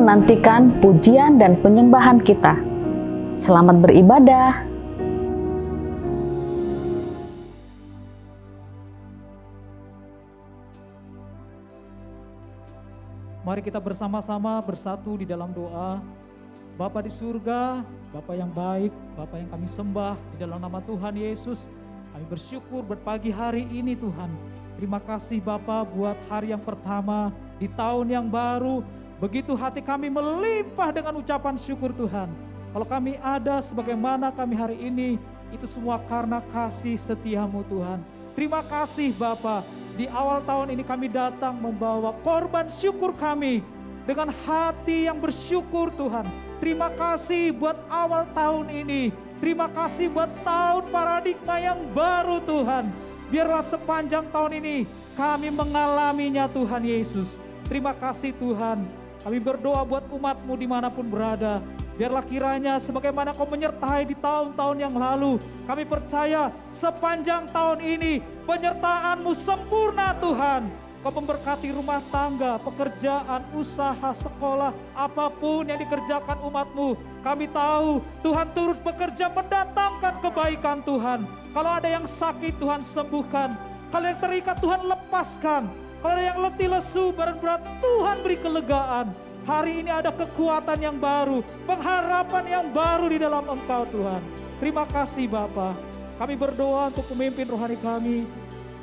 menantikan pujian dan penyembahan kita. Selamat beribadah. Mari kita bersama-sama bersatu di dalam doa. Bapa di surga, Bapa yang baik, Bapa yang kami sembah di dalam nama Tuhan Yesus. Kami bersyukur buat pagi hari ini Tuhan. Terima kasih Bapa buat hari yang pertama di tahun yang baru. Begitu hati kami melimpah dengan ucapan syukur Tuhan. Kalau kami ada sebagaimana kami hari ini, itu semua karena kasih setiamu Tuhan. Terima kasih Bapa. Di awal tahun ini kami datang membawa korban syukur kami dengan hati yang bersyukur Tuhan. Terima kasih buat awal tahun ini. Terima kasih buat tahun paradigma yang baru Tuhan. Biarlah sepanjang tahun ini kami mengalaminya Tuhan Yesus. Terima kasih Tuhan. Kami berdoa buat umat-Mu dimanapun berada. Biarlah kiranya sebagaimana Kau menyertai di tahun-tahun yang lalu. Kami percaya sepanjang tahun ini penyertaan-Mu sempurna Tuhan. Kau memberkati rumah tangga, pekerjaan, usaha, sekolah, apapun yang dikerjakan umat-Mu. Kami tahu Tuhan turut bekerja mendatangkan kebaikan Tuhan. Kalau ada yang sakit Tuhan sembuhkan. Kalau yang terikat Tuhan lepaskan. Kalau ada yang letih lesu, berat berat, Tuhan beri kelegaan. Hari ini ada kekuatan yang baru, pengharapan yang baru di dalam Engkau Tuhan. Terima kasih Bapa. Kami berdoa untuk pemimpin rohani kami,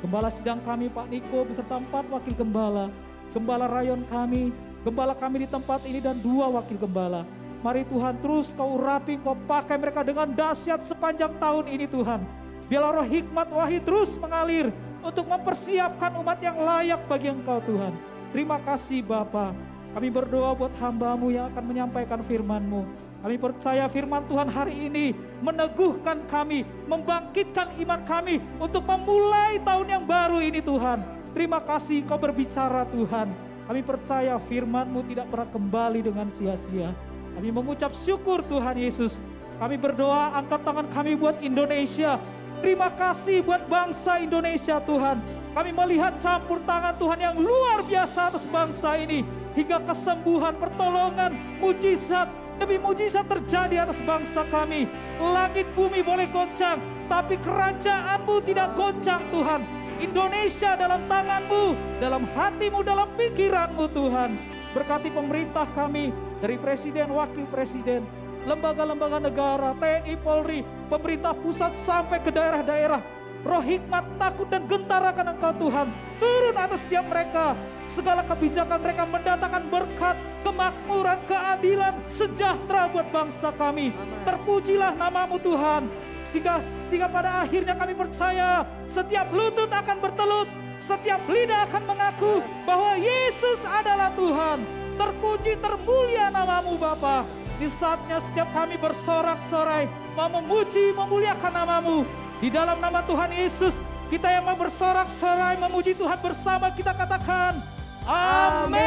Gembala sidang kami Pak Niko beserta 4 wakil gembala, Gembala rayon kami, Gembala kami di tempat ini dan 2 wakil gembala. Mari Tuhan terus Kau urapi, Kau pakai mereka dengan dahsyat sepanjang tahun ini Tuhan. Biarlah roh hikmat wahyu terus mengalir untuk mempersiapkan umat yang layak bagi Engkau Tuhan. Terima kasih Bapa. Kami berdoa buat hamba-Mu yang akan menyampaikan firman-Mu. Kami percaya firman Tuhan hari ini meneguhkan kami, membangkitkan iman kami untuk memulai tahun yang baru ini Tuhan. Terima kasih Kau berbicara Tuhan. Kami percaya firman-Mu tidak pernah kembali dengan sia-sia. Kami mengucap syukur Tuhan Yesus. Kami berdoa angkat tangan kami buat Indonesia. Terima kasih buat bangsa Indonesia Tuhan. Kami melihat campur tangan Tuhan yang luar biasa atas bangsa ini. Hingga kesembuhan, pertolongan, mujizat demi mujizat terjadi atas bangsa kami. Langit bumi boleh goncang, tapi kerajaan-Mu tidak goncang Tuhan. Indonesia dalam tangan-Mu, dalam hati-Mu, dalam pikiran-Mu Tuhan. Berkati pemerintah kami, dari presiden, wakil presiden, lembaga-lembaga negara, TNI, Polri, pemerintah pusat sampai ke daerah-daerah. Roh hikmat, takut dan gentar akan Engkau Tuhan turun atas setiap mereka. Segala kebijakan mereka mendatangkan berkat, kemakmuran, keadilan, sejahtera buat bangsa kami. Terpujilah nama-Mu Tuhan. Sehingga pada akhirnya kami percaya setiap lutut akan bertelut, setiap lidah akan mengaku bahwa Yesus adalah Tuhan. Terpuji, termulia nama-Mu Bapa. Di saatnya setiap kami bersorak-sorai mau memuji, memuliakan nama-Mu. Di dalam nama Tuhan Yesus, kita yang mau bersorak-sorai memuji Tuhan bersama, kita katakan amin.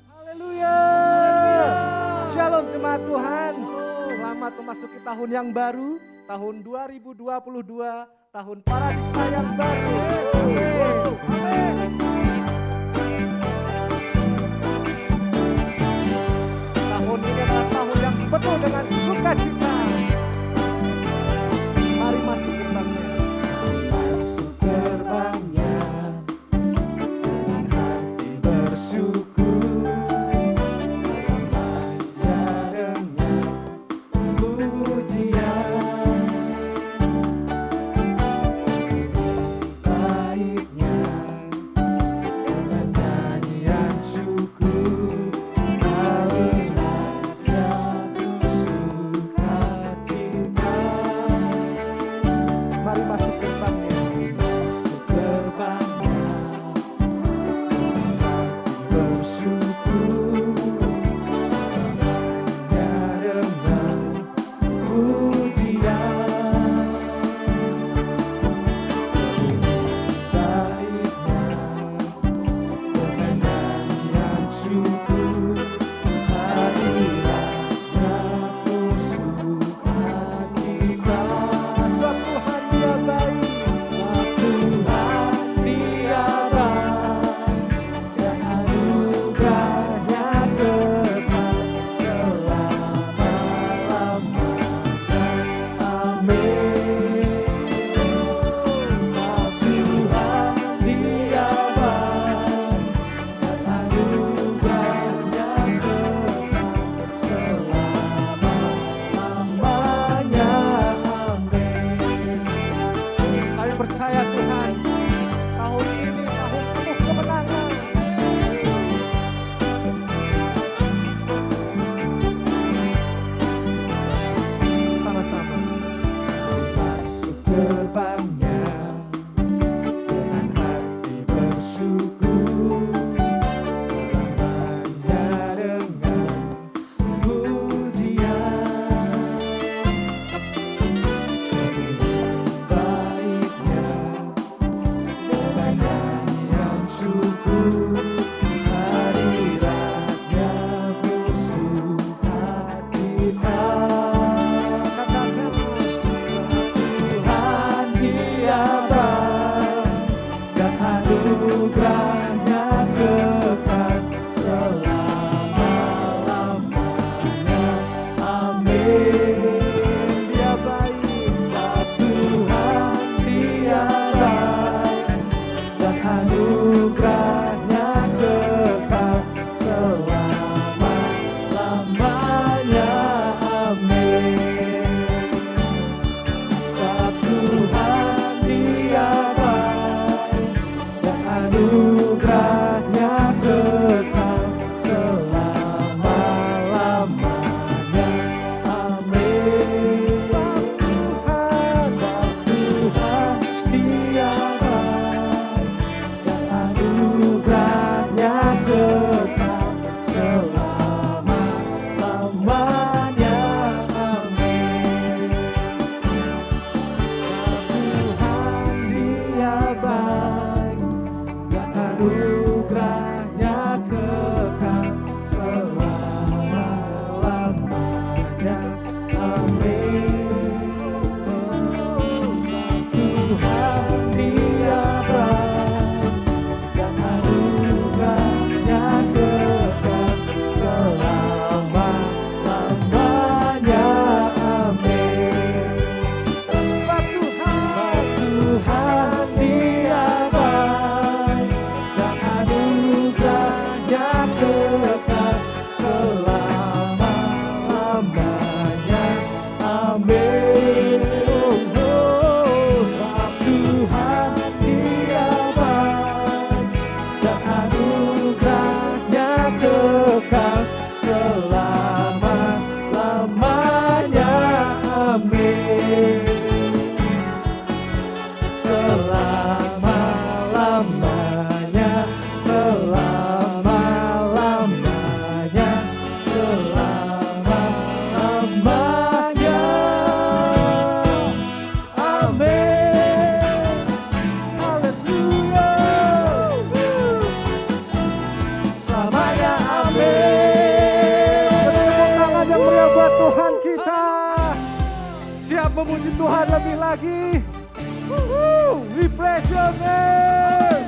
Haleluya. Shalom jemaat Tuhan. Selamat memasuki tahun yang baru, tahun 2022, tahun paradigma yang baru. Amin. Tahun ini adalah tahun yang penuh dengan sukacita. Mari masuk gerbangnya. Masuk gerbangnya dengan hati bersyukur. Dalamnya dengan pujian. Baiknya dengan nyanyian syukur. Kau ingat yang ku suka. jiwa Tuhan kita. Siap memuji Tuhan lebih lagi. We praise your name.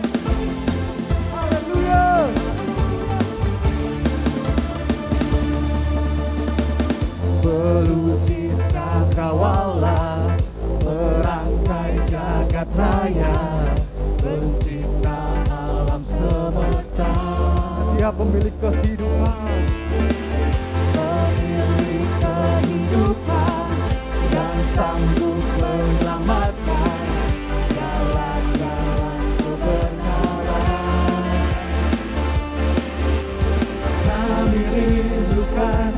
Haleluya. Pelukis cakrawala, merangkai jagat raya, pencipta alam semesta. Dia pemilik kehidupan, pemilik kehidupan, dan sanggup menyelamatkan jalan-jalan kebenaran. Kami rindukan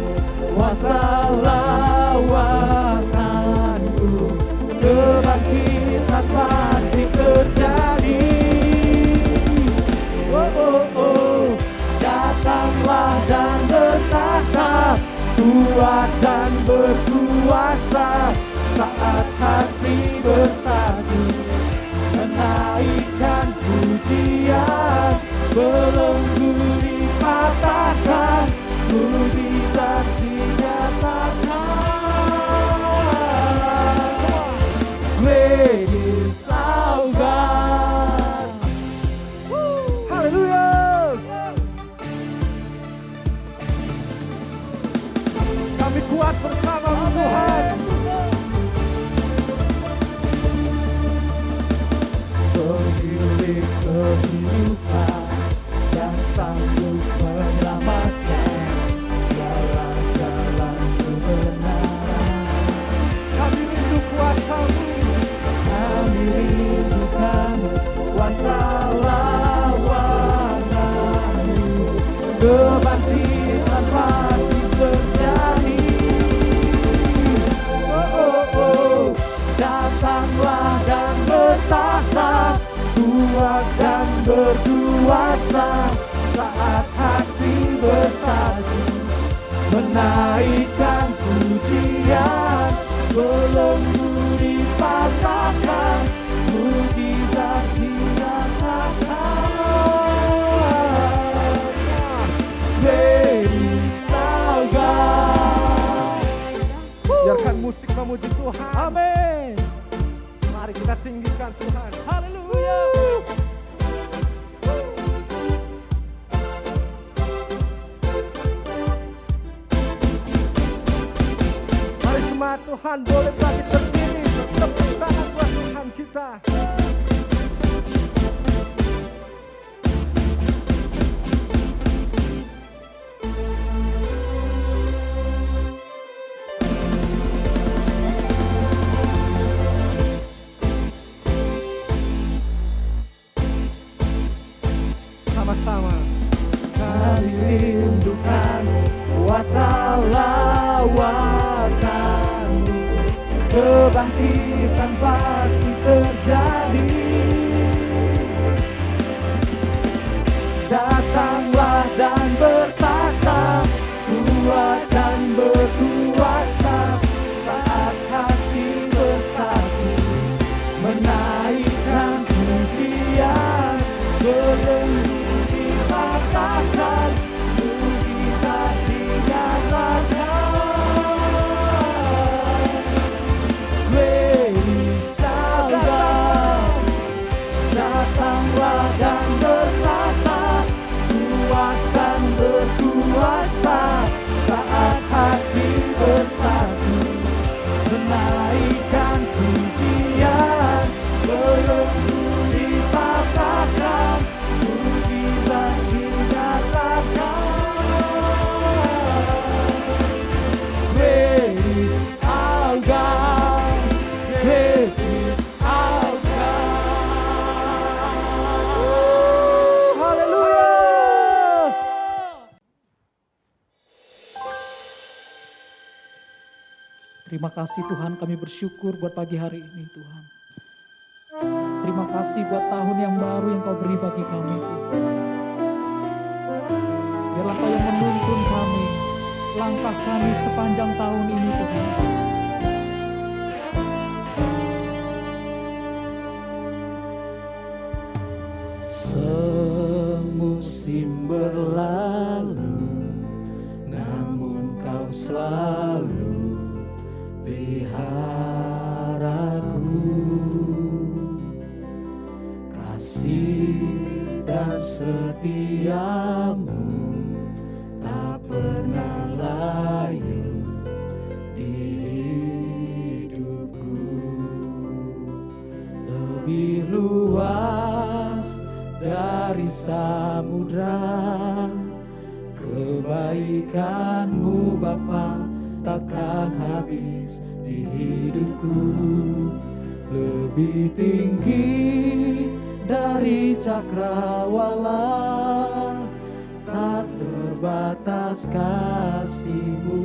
kuasa lawatanku, kebangkitan pasti terjadi. Oh, oh, oh. Datanglah dan bertahta, kuat dan berkuasa, saat hati bersatu menaikkan pujian, belenggu dipatahkan, mujizat dinyatakan. Great is our God. Haleluya. Kami kuat bersama Tuhan. Pemilik kehidupan yang sanggup menyelamatkan jalan-jalan kebenaran. Kami rindu kuasa-Mu. Kami rindukan kuasa lawanan-Mu. Kebangkitan pasti terjadi. Oh, oh, oh. Datanglah dan bertahta, kuat dan berkuasa, saat hati bersatu menaikkan pujian, belenggu dipatahkan, mujizat dinyatakan. Great is our God. Biarkan musik memuji Tuhan. Amin. Mari kita tinggikan Tuhan. Haleluya. Mari jemaat Tuhan boleh bagi berdiri, tepuk tangan buat Tuhan kita. Sama-sama. Kami rindukan kuasa lawanan-Mu, kebangkitan pasti terjadi. Datanglah dan bertahta, kuat dan berkuasa, saat hati bersatu menaikkan pujian, belenggu dipatahkan, mujizat dinyatakan. Great is our God. Datanglah dan bertahta, kuat dan berkuasa, saat hati bersatu menaikkan pujian, belenggu dipatahkan, mujizat dinyatakan. Great is our God. Great is our God. Haleluya. Terima kasih Tuhan, kami bersyukur buat pagi hari ini Tuhan. Terima kasih buat tahun yang baru yang Kau beri bagi kami Tuhan. Biarlah Kau yang menuntun kami, langkah kami sepanjang tahun ini Tuhan. Semusim berlalu, namun Kau selalu peliharaku. Kasih dan setiamu tak pernah layu di hidupku. Lebih luas dari samudra, kebaikanmu Bapa takkan habis di hidupku. Lebih tinggi dari cakrawala, tak terbatas kasih-Mu.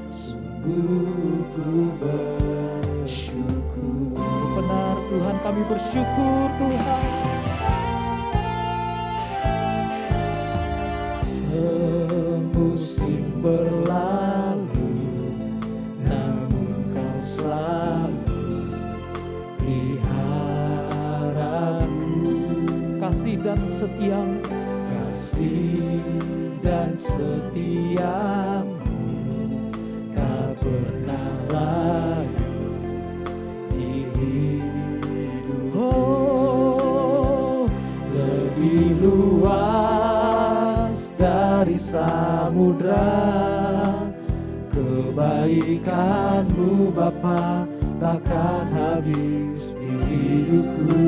Sungguh ku bersyukur. Benar Tuhan, kami bersyukur Tuhan. Semusim berlalu, namun Kau selalu peliharaku. Kasih dan setia, Kasih dan setiamu tak pernah layu di hidupku. Oh, lebih luas dari samudra, kebaikan-Mu Bapa takkan habis di hidupku.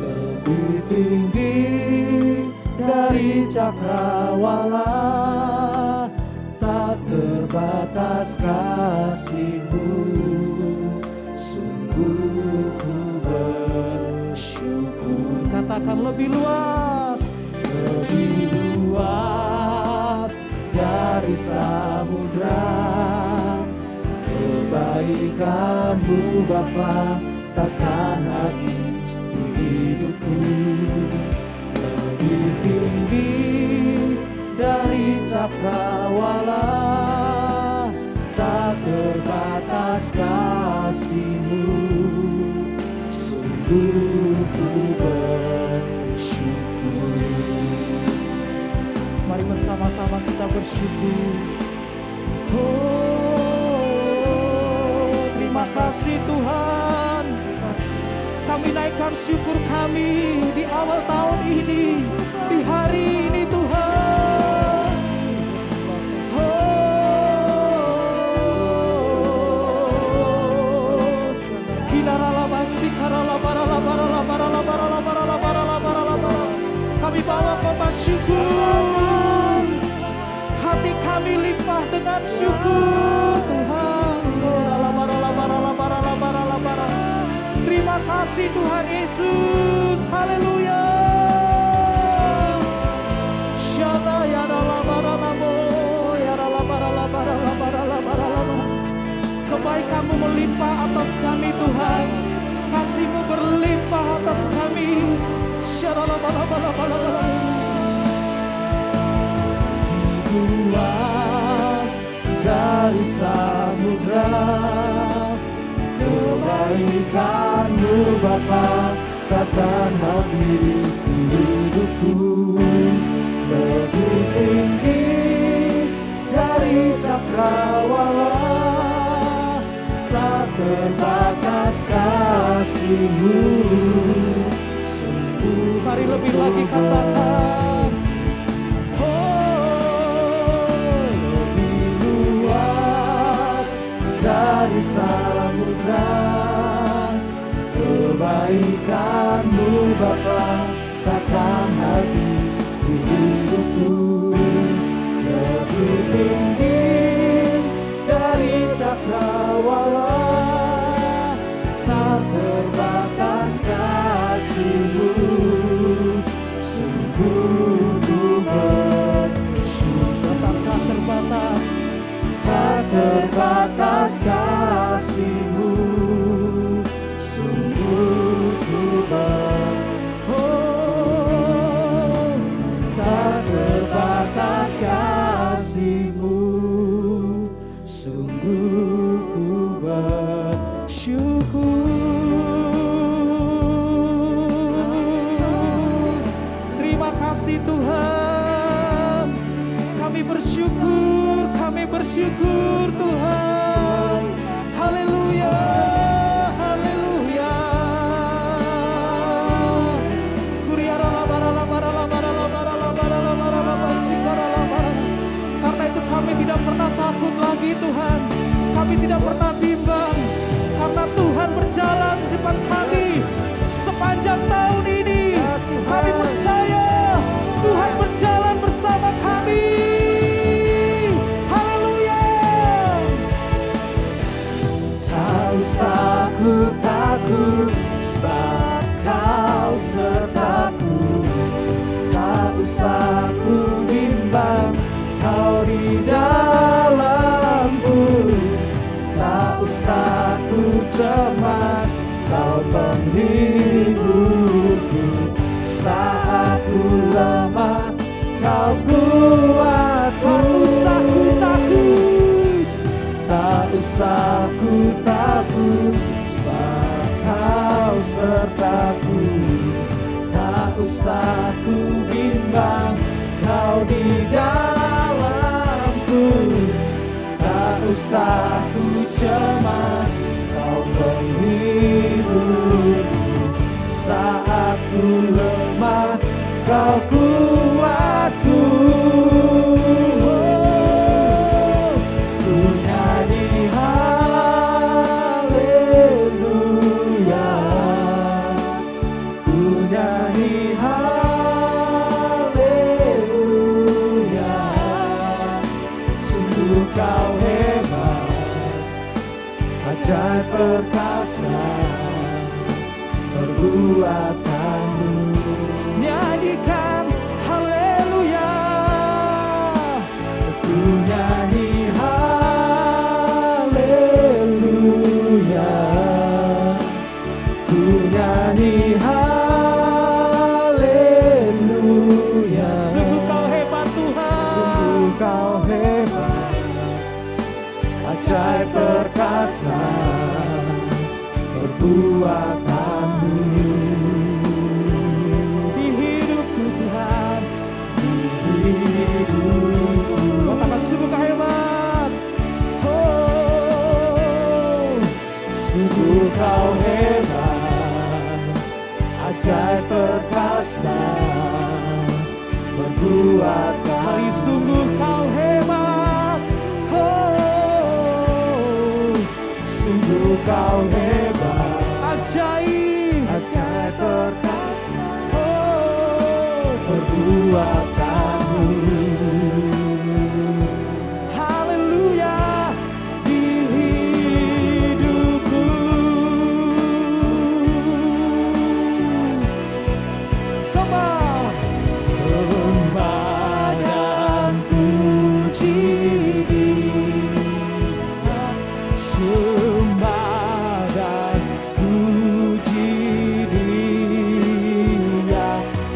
Lebih tinggi dari cakrawala, tak terbatas kasih-Mu. Sungguh ku bersyukur. katakan lebih luas. Lebih luas dari samudra, kebaikan-Mu Bapa takkan habis di hidupku. Lebih tinggi dari cakrawala, tak terbatas kasih-Mu. Sungguh ku bersyukur. Mari bersama-sama kita bersyukur. Oh, Terima kasih Tuhan. Kami naikkan syukur kami di awal tahun ini, di hari ini Tuhan. Kami bawa korban syukur, hati kami limpah dengan syukur Tuhan. Terima kasih Tuhan Yesus, haleluya. Kebaikan-Mu melimpah atas kami Tuhan, kasih-Mu berlimpah atas kami. Luas dari samudra, kebaikan-Mu Bapa takkan habis di hidupku. Lebih tinggi dari cakrawala, tak terbatas kasih-Mu. Sungguh Mari lebih lagi katakan, lebih luas dari samudra, kebaikan-Mu Bapa takkan habis di hidupku. Lebih tinggi dari cakrawala, tak terbatas kasih-Mu. Sungguh ku bersyukur. tak terbatas. Tak terbatas kasih-Mu. Sungguh ku tak terbatas kasih-Mu. Sungguh ku bersyukur. Terima kasih Tuhan, kami bersyukur bersyukur Tuhan. Haleluya, haleluya. Karena itu kami tidak pernah takut lagi Tuhan. Kami tidak pernah bimbang. Karena Tuhan berjalan di depan kami sepanjang tahun ini. Kami percaya Tuhan berjalan bersama kami. Haleluya. Tak usah ku takut, sebab Kau sertaku. Tak usah ku bimbang, Kau di dalamku. Tak usah ku cemas, Kau penghiburku. Saat ku lemah, Kau kuatku. Tak usah ku takut, tak usah ku takut, sebab Kau sertaku. Tak usah ku bimbang, Kau di dalamku. Tak usah ku cemas, Kau penghiburku. Saat ku lemah, Kau kuatku. Ku nyanyi haleluya, ku nyanyi haleluya. Sungguh Kau hebat, ajaib perkasa perbuatanmu. Nyanyikan haleluya, ku nyanyi haleluya, ku nyanyi haleluya. Sungguh Kau hebat Tuhan, sungguh Kau hebat, ajaib perkasa perbuatanmu. Di hidupku Tuhan, di hidupku. Katakan sungguh Kau hebat. Oh, sungguh Kau hebat, ajaib perkasa perbuatan. Sungguh Kau hebat. Oh, sungguh Kau hebat, ajaib, ajaib perkasa, oh, perbuatanmu. Haleluya, di hidupku. Sembah, sembah dan puji Dia. Sembah dan puji Dia.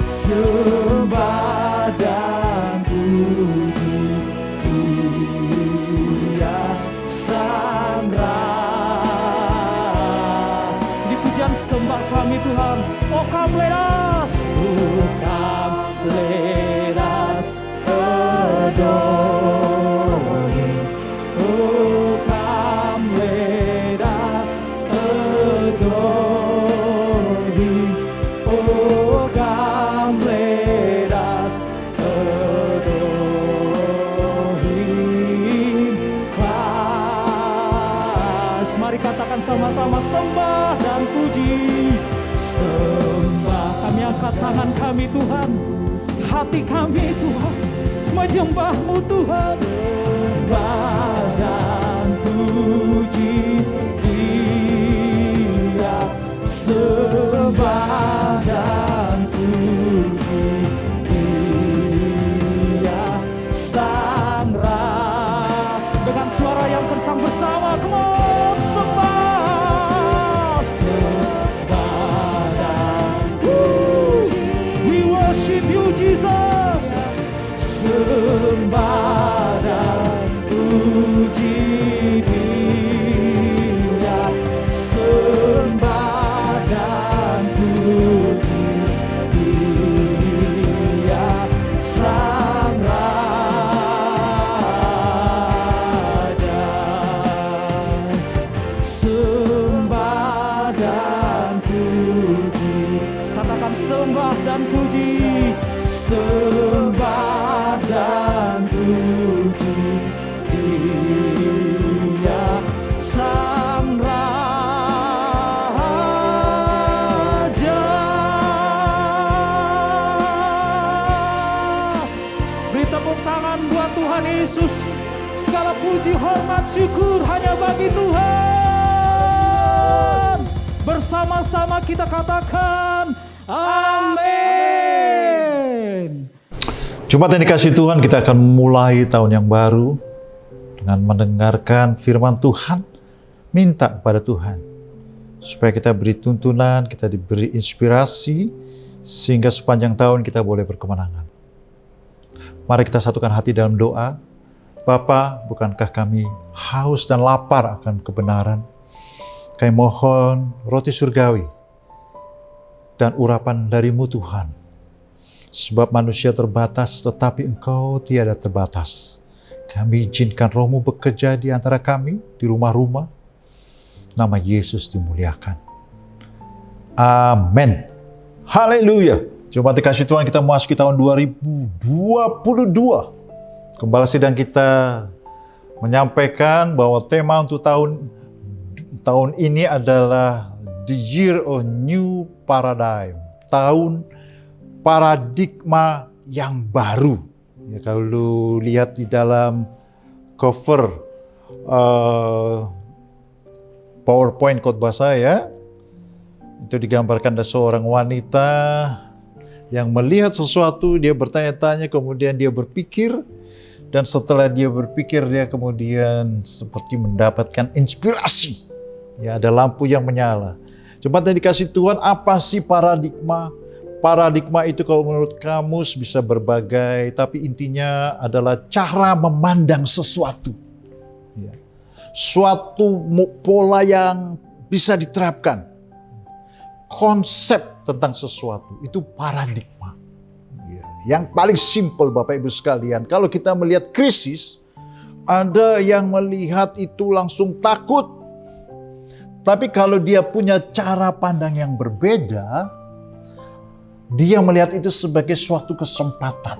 Sembah dan puji Dia. Sang Raja. Di pujian sembah kami Tuhan. Oh come let us, oh come let us adore Him. Oh come let us adore Him. Oh come let us adore Him. Christ. Mari katakan sama-sama, sembah dan puji. Sembah, kami angkat tangan kami Tuhan, hati kami Tuhan, menyembah-Mu Tuhan. Sembah dan puji Dia. Sembah dan puji Dia. Sang Raja. Dengan suara yang kencang bersama, come on, sembah. Sembah dan puji. We worship You Jesus. Sembah dan puji Dia. Sembah dan puji Dia. Sang Raja. segala puji, hormat, syukur hanya bagi Tuhan. Bersama-sama kita katakan, amin. Jemaat yang dikasihi Tuhan, kita akan mulai tahun yang baru dengan mendengarkan firman Tuhan. Minta kepada Tuhan supaya kita beri tuntunan, kita diberi inspirasi, sehingga sepanjang tahun kita boleh berkemenangan. Mari kita satukan hati dalam doa. Bapa, bukankah kami haus dan lapar akan kebenaran? Kami mohon roti surgawi dan urapan dari-Mu Tuhan. Sebab manusia terbatas, tetapi Engkau tiada terbatas. Kami izinkan Roh-Mu bekerja di antara kami, di rumah-rumah. Nama Yesus dimuliakan. Amin. Haleluya. Jemaat dikasihi Tuhan, kita memasuki tahun 2022. Gembala sidang kita menyampaikan bahwa tema untuk tahun ini adalah The Year of New Paradigm. Tahun paradigma yang baru. Ya, kalau lu lihat di dalam cover PowerPoint khotbah saya, itu digambarkan ada seorang wanita yang melihat sesuatu, dia bertanya-tanya, kemudian dia berpikir, dan setelah dia berpikir, dia kemudian seperti mendapatkan inspirasi. Ya, ada lampu yang menyala. Jemaat yang dikasihi Tuhan, apa sih paradigma? Paradigma itu kalau menurut kamus bisa berbagai, tapi intinya adalah cara memandang sesuatu. Ya. Suatu pola yang bisa diterapkan. Konsep tentang sesuatu, itu paradigma. Ya. Yang paling simpel Bapak Ibu sekalian, kalau kita melihat krisis, ada yang melihat itu langsung takut. Tapi kalau dia punya cara pandang yang berbeda, dia melihat itu sebagai suatu kesempatan.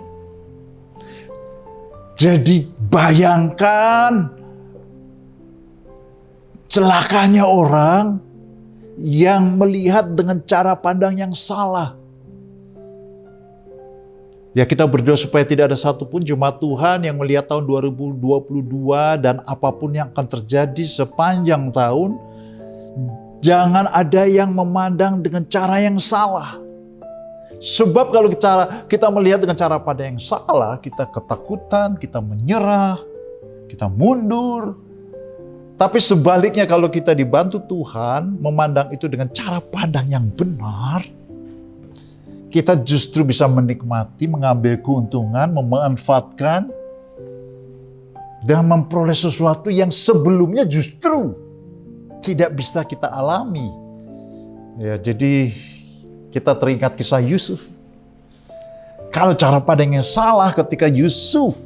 Jadi bayangkan celakanya orang yang melihat dengan cara pandang yang salah. Ya, kita berdoa supaya tidak ada satupun jemaat Tuhan yang melihat tahun 2022 dan apapun yang akan terjadi sepanjang tahun, jangan ada yang memandang dengan cara yang salah. Sebab kalau kita melihat dengan cara pandang yang salah, kita ketakutan, kita menyerah, kita mundur. Tapi sebaliknya kalau kita dibantu Tuhan memandang itu dengan cara pandang yang benar, kita justru bisa menikmati, mengambil keuntungan, memanfaatkan, dan memperoleh sesuatu yang sebelumnya justru tidak bisa kita alami. Ya, jadi kita teringat kisah Yusuf. Kalau cara pandangnya salah, ketika Yusuf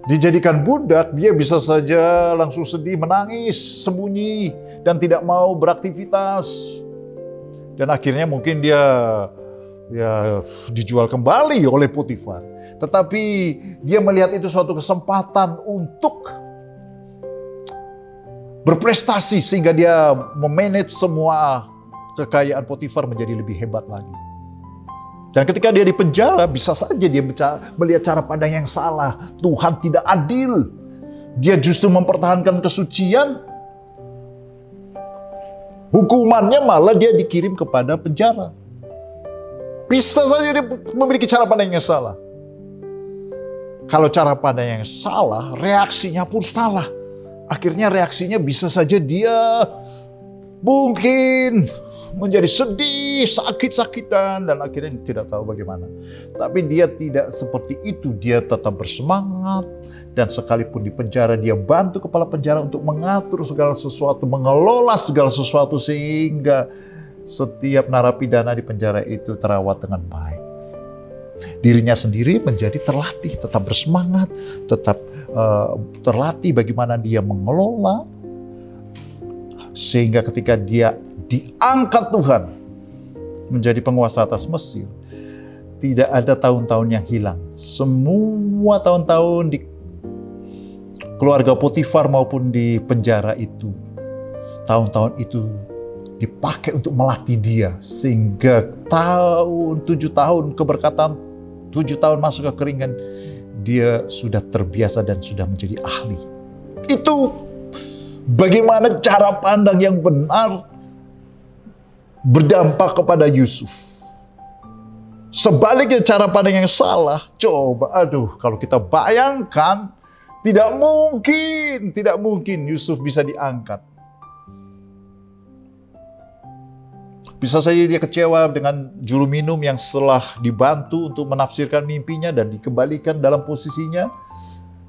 dijadikan budak, dia bisa saja langsung sedih, menangis, sembunyi, dan tidak mau beraktivitas. Dan akhirnya mungkin dia dijual kembali oleh Potifar. Tetapi dia melihat itu suatu kesempatan untuk berprestasi, sehingga dia memanage semua kekayaan Potifar menjadi lebih hebat lagi. Dan ketika dia di penjara, bisa saja dia melihat cara pandang yang salah. Tuhan tidak adil. Dia justru mempertahankan kesucian. Hukumannya malah dia dikirim kepada penjara. Bisa saja dia memiliki cara pandang yang salah. Kalau cara pandang yang salah, reaksinya pun salah. Akhirnya reaksinya bisa saja dia mungkin menjadi sedih, sakit-sakitan, dan akhirnya tidak tahu bagaimana. Tapi dia tidak seperti itu, dia tetap bersemangat, dan sekalipun di penjara, dia bantu kepala penjara untuk mengatur segala sesuatu, mengelola segala sesuatu, sehingga setiap narapidana di penjara itu terawat dengan baik. Dirinya sendiri menjadi terlatih, tetap bersemangat, tetap terlatih bagaimana dia mengelola, sehingga ketika dia diangkat Tuhan menjadi penguasa atas Mesir, tidak ada tahun-tahun yang hilang. Semua tahun-tahun di keluarga Potifar maupun di penjara itu, tahun-tahun itu dipakai untuk melatih dia, sehingga 7 tahun keberkatan, 7 tahun masuk ke kekeringan, dia sudah terbiasa dan sudah menjadi ahli. Itu bagaimana cara pandang yang benar berdampak kepada Yusuf. Sebaliknya cara pandang yang salah, coba, kalau kita bayangkan, tidak mungkin Yusuf bisa diangkat. Bisa saja dia kecewa dengan juru minum yang setelah dibantu untuk menafsirkan mimpinya dan dikembalikan dalam posisinya.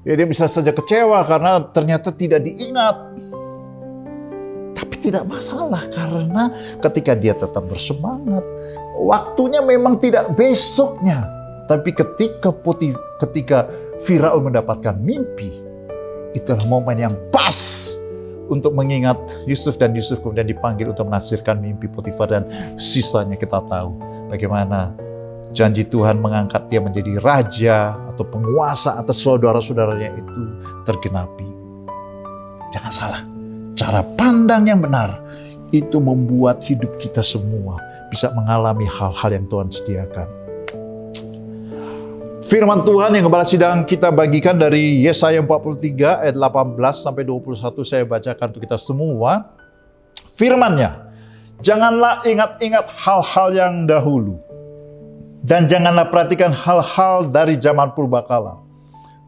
Ya, dia bisa saja kecewa karena ternyata tidak diingat. Tapi tidak masalah karena ketika dia tetap bersemangat, waktunya memang tidak besoknya. Tapi ketika Firaun mendapatkan mimpi, itulah momen yang pas untuk mengingat Yusuf, dan Yusuf kemudian dipanggil untuk menafsirkan mimpi Potifar, dan sisanya kita tahu bagaimana janji Tuhan mengangkat dia menjadi raja atau penguasa atas saudara-saudaranya itu tergenapi. Jangan salah, cara pandang yang benar itu membuat hidup kita semua bisa mengalami hal-hal yang Tuhan sediakan. Firman Tuhan yang Gembala Sidang kita bagikan dari Yesaya 43 ayat 18 sampai 21, saya bacakan untuk kita semua. Firman-Nya, janganlah ingat-ingat hal-hal yang dahulu, dan janganlah perhatikan hal-hal dari zaman purbakala.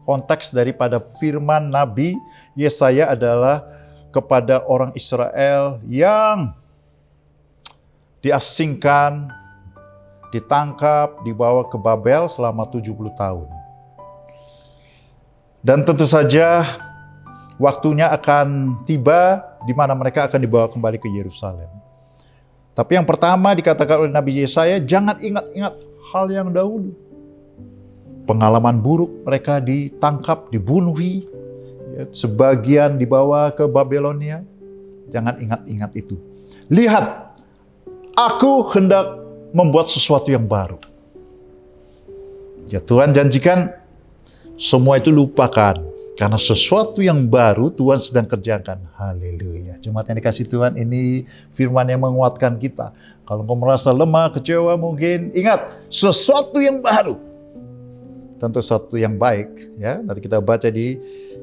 Konteks daripada firman Nabi Yesaya adalah kepada orang Israel yang diasingkan, ditangkap, dibawa ke Babel selama 70 tahun. Dan tentu saja waktunya akan tiba di mana mereka akan dibawa kembali ke Yerusalem. Tapi yang pertama dikatakan oleh Nabi Yesaya, jangan ingat-ingat hal yang dahulu. Pengalaman buruk, mereka ditangkap, dibunuhi, sebagian dibawa ke Babelonia. Jangan ingat-ingat itu. Lihat, aku hendak membuat sesuatu yang baru. Ya, Tuhan janjikan semua itu lupakan, karena sesuatu yang baru Tuhan sedang kerjakan. Haleluya. Jemaat yang dikasih Tuhan, ini firman yang menguatkan kita. Kalau engkau merasa lemah, kecewa mungkin, ingat sesuatu yang baru. Tentu sesuatu yang baik, ya. Nanti kita baca di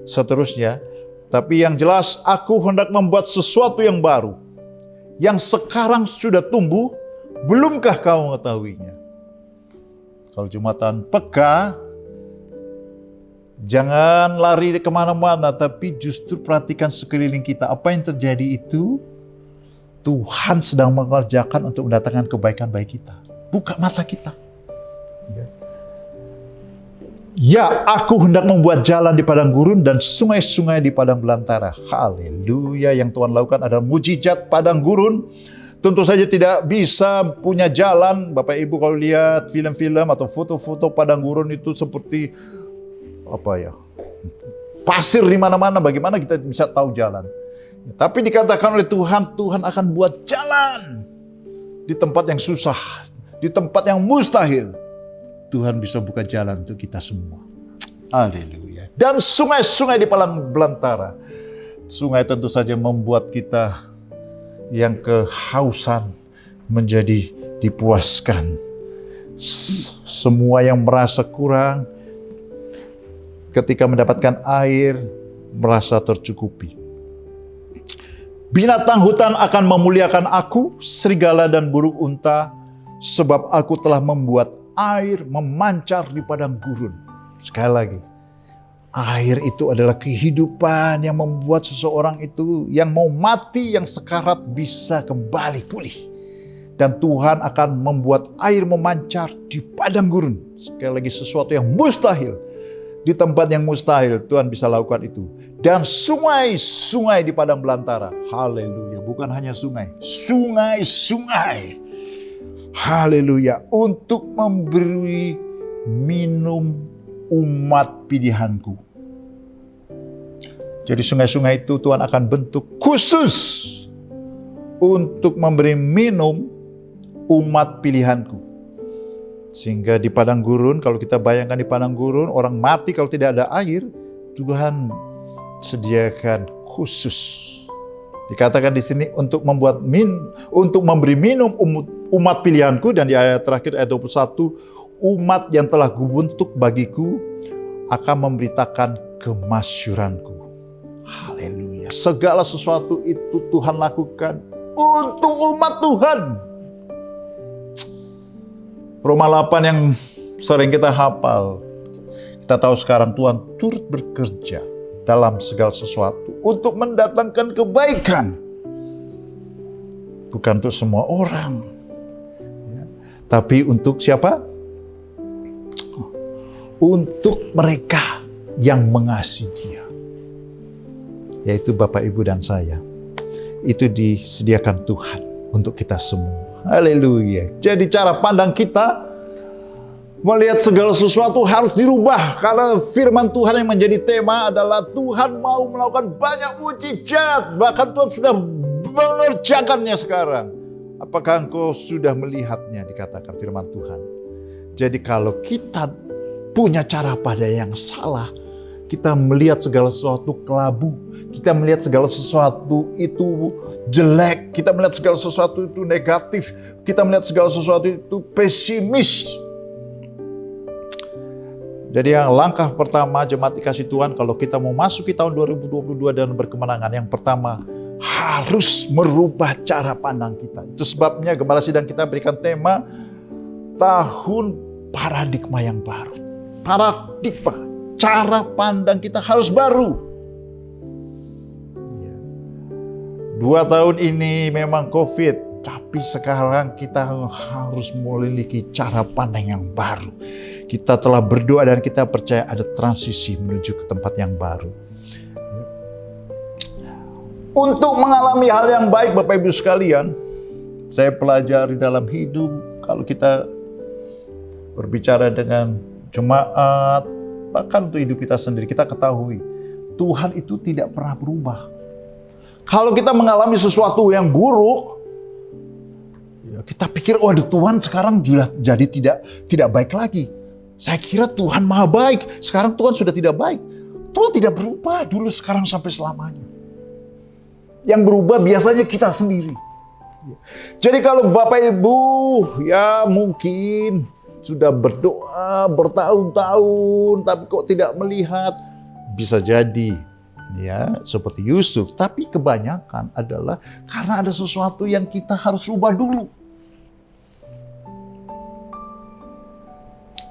seterusnya. Tapi yang jelas, aku hendak membuat sesuatu yang baru, yang sekarang sudah tumbuh. Belumkah kau mengetahuinya? Kalau jumatan peka, jangan lari kemana-mana, tapi justru perhatikan sekeliling kita. Apa yang terjadi itu, Tuhan sedang mengerjakan untuk mendatangkan kebaikan bagi kita. Buka mata kita. Ya, aku hendak membuat jalan di padang gurun dan sungai-sungai di padang belantara. Haleluya, yang Tuhan lakukan adalah mujizat padang gurun. Tentu saja tidak bisa punya jalan. Bapak Ibu kalau lihat film-film atau foto-foto padang gurun itu seperti pasir di mana-mana. Bagaimana kita bisa tahu jalan? Tapi dikatakan oleh Tuhan, Tuhan akan buat jalan di tempat yang susah, di tempat yang mustahil. Tuhan bisa buka jalan untuk kita semua. Haleluya. Dan sungai-sungai di padang belantara. Sungai tentu saja membuat kita yang kehausan menjadi dipuaskan. Semua yang merasa kurang ketika mendapatkan air merasa tercukupi. Binatang hutan akan memuliakan aku, serigala dan burung unta, sebab aku telah membuat air memancar di padang gurun. Sekali lagi, air itu adalah kehidupan yang membuat seseorang itu yang mau mati, yang sekarat bisa kembali pulih. Dan Tuhan akan membuat air memancar di padang gurun. Sekali lagi, sesuatu yang mustahil. Di tempat yang mustahil, Tuhan bisa lakukan itu. Dan sungai-sungai di padang belantara. Haleluya, bukan hanya sungai. Sungai-sungai. Haleluya, untuk memberi minum umat pilihanku. Jadi sungai-sungai itu Tuhan akan bentuk khusus untuk memberi minum umat pilihanku. Sehingga di padang gurun, kalau kita bayangkan di padang gurun, orang mati kalau tidak ada air, Tuhan sediakan khusus. Dikatakan di sini untuk memberi minum umat pilihanku, dan di ayat terakhir ayat 21, umat yang telah kubentuk bagiku akan memberitakan kemasyuranku. Haleluya. Segala sesuatu itu Tuhan lakukan untuk umat Tuhan. Roma 8 yang sering kita hafal. Kita tahu sekarang Tuhan turut bekerja dalam segala sesuatu untuk mendatangkan kebaikan. Bukan untuk semua orang. Tapi untuk siapa? Untuk mereka yang mengasihi Dia. Yaitu Bapak, Ibu, dan saya. Itu disediakan Tuhan untuk kita semua. Haleluya. Jadi cara pandang kita melihat segala sesuatu harus dirubah. Karena firman Tuhan yang menjadi tema adalah Tuhan mau melakukan banyak mujizat. Bahkan Tuhan sudah mengerjakannya sekarang. Apakah engkau sudah melihatnya, dikatakan firman Tuhan. Jadi kalau kita punya cara pandang yang salah, kita melihat segala sesuatu kelabu, kita melihat segala sesuatu itu jelek, kita melihat segala sesuatu itu negatif, kita melihat segala sesuatu itu pesimis. Jadi yang langkah pertama jemaat dikasih Tuhan, kalau kita mau masuk di tahun 2022 dan berkemenangan, yang pertama harus merubah cara pandang kita. Itu sebabnya Gembala Sidang kita berikan tema tahun paradigma yang baru. Paradigma, cara pandang kita harus baru. 2 tahun ini memang COVID, tapi sekarang kita harus memiliki cara pandang yang baru. Kita telah berdoa dan kita percaya ada transisi menuju ke tempat yang baru. Untuk mengalami hal yang baik, Bapak Ibu sekalian, saya pelajari dalam hidup, kalau kita berbicara dengan jemaat, bahkan untuk hidup kita sendiri, kita ketahui Tuhan itu tidak pernah berubah. Kalau kita mengalami sesuatu yang buruk, ya kita pikir, waduh Tuhan sekarang jadi tidak baik lagi. Saya kira Tuhan maha baik, sekarang Tuhan sudah tidak baik. Tuhan tidak berubah dulu, sekarang, sampai selamanya. Yang berubah biasanya kita sendiri. Jadi kalau Bapak Ibu ya mungkin sudah berdoa bertahun-tahun tapi kok tidak melihat, bisa jadi ya seperti Yusuf. Tapi kebanyakan adalah karena ada sesuatu yang kita harus rubah dulu.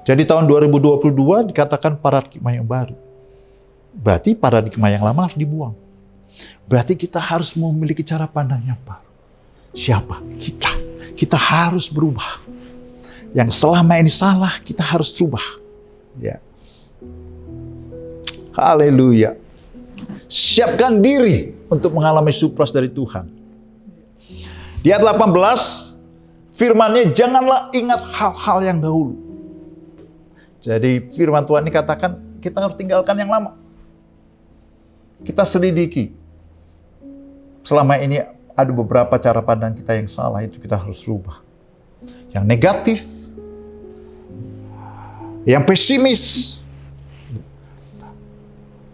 Jadi tahun 2022 dikatakan paradigma yang baru. Berarti paradigma yang lama harus dibuang. Berarti kita harus memiliki cara pandang yang baru. Siapa? Kita. Kita harus berubah. Yang selama ini salah, kita harus rubah. Ya. Haleluya. Siapkan diri untuk mengalami surprise dari Tuhan. Di ayat 18, firman-Nya, janganlah ingat hal-hal yang dahulu. Jadi firman Tuhan ini katakan, kita harus tinggalkan yang lama. Kita selidiki. Selama ini ada beberapa cara pandang kita yang salah, itu kita harus rubah. Yang negatif, yang pesimis,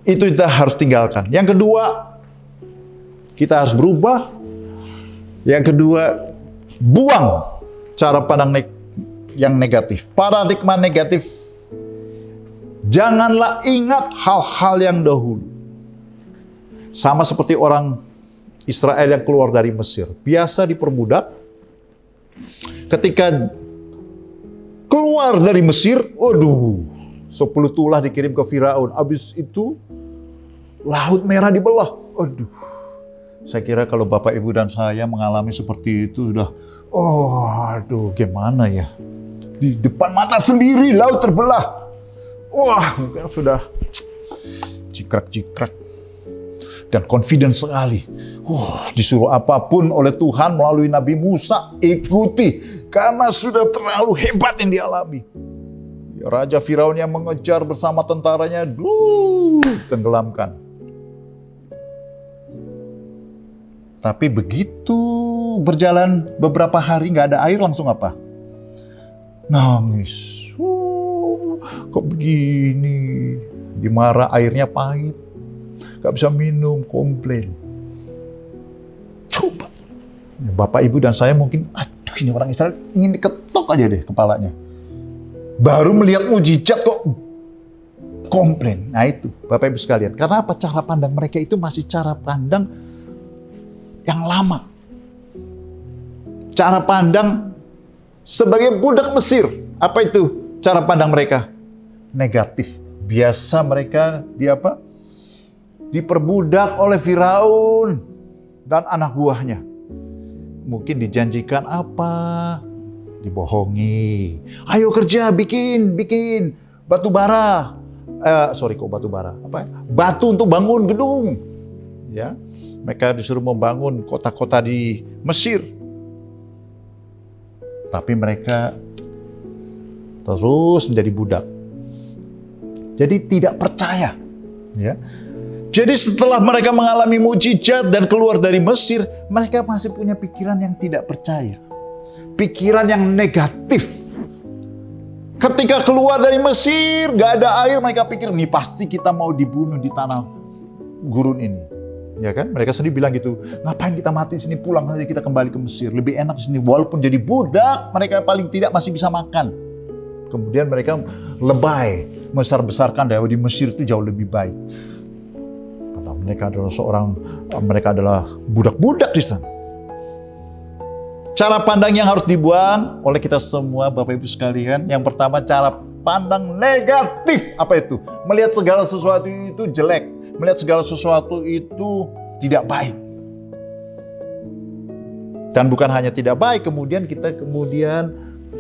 itu kita harus tinggalkan. Yang kedua, kita harus berubah. Yang kedua, buang cara pandang yang negatif. Paradigma negatif. Janganlah ingat hal-hal yang dahulu. Sama seperti orang Israel yang keluar dari Mesir. Biasa diperbudak. Ketika keluar dari Mesir, 10 tulah dikirim ke Firaun. Habis itu, Laut Merah dibelah. Saya kira kalau Bapak, Ibu, dan saya mengalami seperti itu, gimana ya? Di depan mata sendiri, laut terbelah. Mungkin sudah cikrak-cikrak. Dan confidence sekali. Disuruh apapun oleh Tuhan melalui Nabi Musa, ikuti. Karena sudah terlalu hebat yang dialami. Raja Firaun yang mengejar bersama tentaranya, tenggelamkan. Tapi begitu berjalan beberapa hari nggak ada air, langsung apa? Nangis. Kok begini? Dimarah, airnya pahit. Gak bisa minum, komplain. Coba. Bapak, Ibu, dan saya mungkin, ini orang Israel ingin diketok aja deh kepalanya. Baru melihat mujizat kok komplain. Nah itu Bapak Ibu sekalian. Karena apa? Cara pandang mereka itu masih cara pandang yang lama. Cara pandang sebagai budak Mesir. Apa itu cara pandang mereka? Negatif. Biasa mereka diperbudak oleh Firaun dan anak buahnya. Mungkin dijanjikan apa? Dibohongi. Ayo kerja, bikin batu bara. Batu untuk bangun gedung. Ya, mereka disuruh membangun kota-kota di Mesir. Tapi mereka terus menjadi budak. Jadi tidak percaya. Ya. Jadi setelah mereka mengalami mujizat dan keluar dari Mesir, mereka masih punya pikiran yang tidak percaya. Pikiran yang negatif. Ketika keluar dari Mesir, gak ada air, mereka pikir, nih pasti kita mau dibunuh di tanah gurun ini. Ya kan? Mereka sendiri bilang gitu, ngapain kita mati di sini, pulang saja kita kembali ke Mesir. Lebih enak di sini, walaupun jadi budak, mereka paling tidak masih bisa makan. Kemudian mereka lebay, membesar-besarkan bahwa di Mesir itu jauh lebih baik. Padahal mereka adalah budak-budak di sana. Cara pandang yang harus dibuang oleh kita semua, Bapak Ibu sekalian. Yang pertama, cara pandang negatif. Apa itu? Melihat segala sesuatu itu jelek. Melihat segala sesuatu itu tidak baik. Dan bukan hanya tidak baik, kita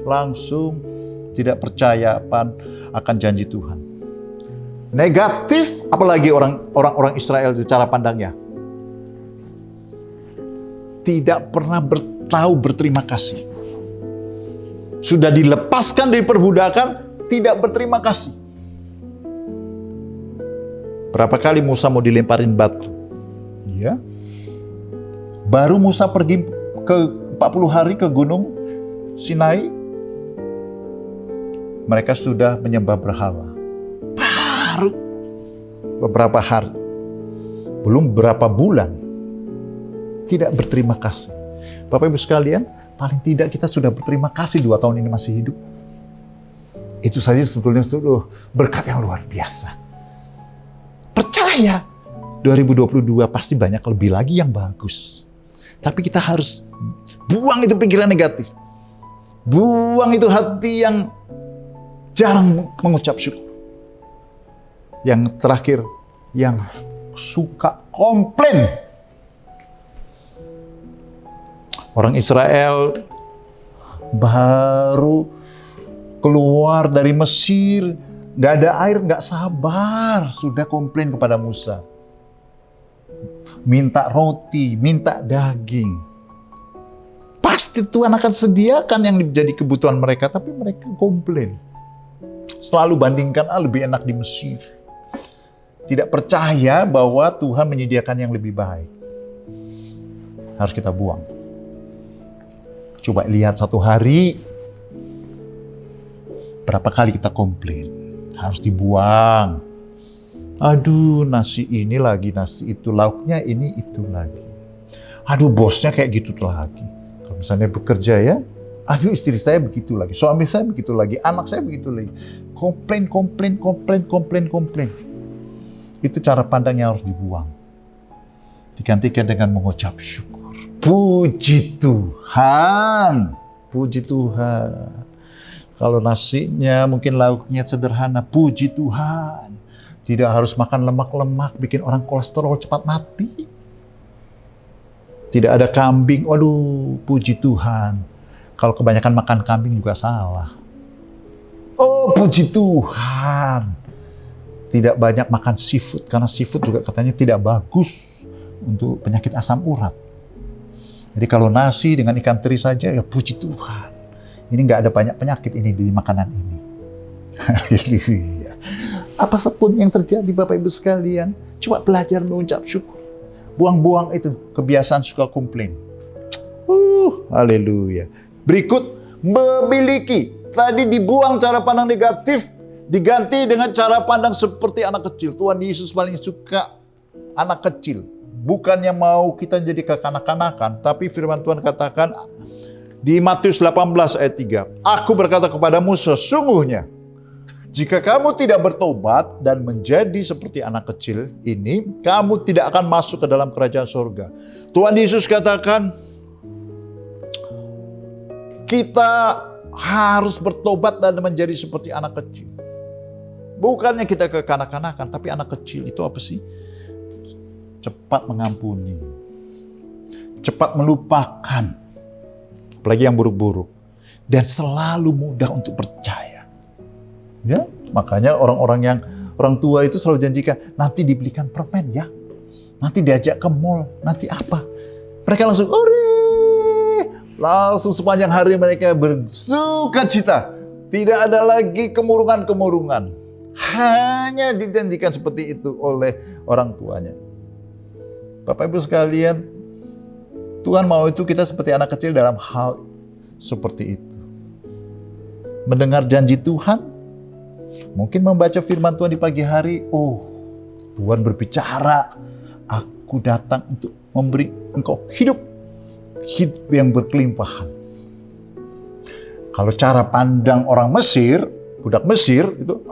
langsung tidak percaya akan janji Tuhan. Negatif, apalagi orang Israel itu cara pandangnya. Tidak pernah tahu berterima kasih. Sudah dilepaskan dari perbudakan, tidak berterima kasih. Berapa kali Musa mau dilemparin batu? Ya. Baru Musa pergi ke 40 hari ke gunung Sinai, mereka sudah menyembah berhala. Baru beberapa hari, belum berapa bulan, tidak berterima kasih. Bapak Ibu sekalian, paling tidak kita sudah berterima kasih 2 tahun ini masih hidup. Itu saja sebetulnya berkat yang luar biasa. Percaya, 2022 pasti banyak lebih lagi yang bagus. Tapi kita harus buang itu pikiran negatif. Buang itu hati yang jarang mengucap syukur. Yang terakhir, yang suka komplain. Orang Israel baru keluar dari Mesir, gak ada air, gak sabar, sudah komplain kepada Musa. Minta roti, minta daging. Pasti Tuhan akan sediakan yang menjadi kebutuhan mereka, tapi mereka komplain. Selalu bandingkan, lebih enak di Mesir. Tidak percaya bahwa Tuhan menyediakan yang lebih baik. Harus kita buang. Coba lihat satu hari, berapa kali kita komplain. Harus dibuang. Aduh, nasi ini lagi, nasi itu, lauknya ini itu lagi. Aduh, bosnya kayak gitu lagi. Kalau misalnya bekerja ya, aduh istri saya begitu lagi, suami saya begitu lagi, anak saya begitu lagi. Komplain. Itu cara pandang yang harus dibuang. Digantikan dengan mengucap syukur. Puji Tuhan. Puji Tuhan. Kalau nasinya mungkin lauknya sederhana, puji Tuhan. Tidak harus makan lemak-lemak, bikin orang kolesterol cepat mati. Tidak ada kambing, waduh, puji Tuhan. Kalau kebanyakan makan kambing juga salah. Oh, puji Tuhan. Tidak banyak makan seafood, karena seafood juga katanya tidak bagus untuk penyakit asam urat. Jadi kalau nasi dengan ikan teri saja, ya puji Tuhan. Ini nggak ada banyak penyakit ini di makanan ini. Haleluya. Apa pun yang terjadi Bapak Ibu sekalian, coba belajar mengucap syukur. Buang-buang itu kebiasaan suka komplain. Haleluya. Berikut, memiliki. Tadi dibuang cara pandang negatif, diganti dengan cara pandang seperti anak kecil. Tuhan Yesus paling suka anak kecil. Bukannya mau kita jadi kekanak-kanakan, tapi firman Tuhan katakan di Matius 18 ayat 3. Aku berkata kepadamu sesungguhnya, Jika kamu tidak bertobat dan menjadi seperti anak kecil ini, kamu tidak akan masuk ke dalam kerajaan surga. Tuhan Yesus katakan, kita harus bertobat dan menjadi seperti anak kecil. Bukannya kita kekanak-kanakan, tapi anak kecil itu apa sih? Cepat mengampuni, cepat melupakan, apalagi yang buruk-buruk, dan selalu mudah untuk percaya. Ya, makanya orang tua itu selalu janjikan, nanti dibelikan permen ya, nanti diajak ke mall, nanti apa? Mereka langsung, langsung sepanjang hari mereka bersuka cita. Tidak ada lagi kemurungan-kemurungan. Hanya dijanjikan seperti itu oleh orang tuanya. Bapak Ibu sekalian, Tuhan mau itu kita seperti anak kecil dalam hal seperti itu. Mendengar janji Tuhan, mungkin membaca firman Tuhan di pagi hari, Tuhan berbicara, aku datang untuk memberi engkau hidup yang berkelimpahan. Kalau cara pandang orang Mesir, budak Mesir itu,